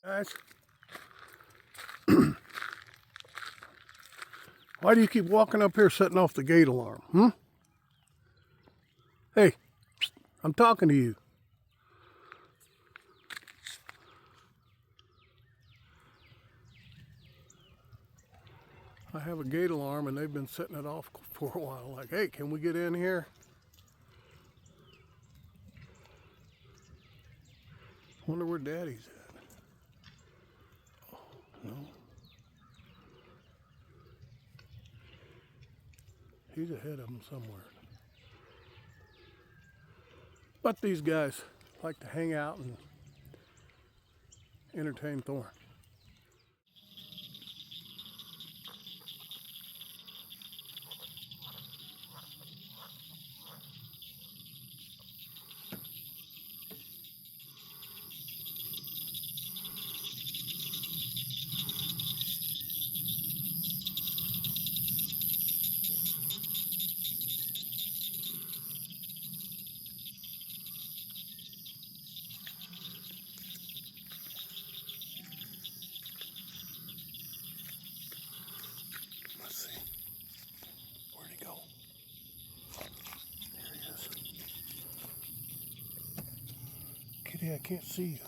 Guys, why do you keep walking up here setting off the gate alarm? Hey, I'm talking to you. I have a gate alarm and they've been setting it off for a while. Like, hey, can we get in here? Wonder where Daddy's at. Oh, no. He's ahead of them somewhere. But these guys like to hang out and entertain Thorn. Let's see. Where'd he go? There he is. Kitty, I can't see you.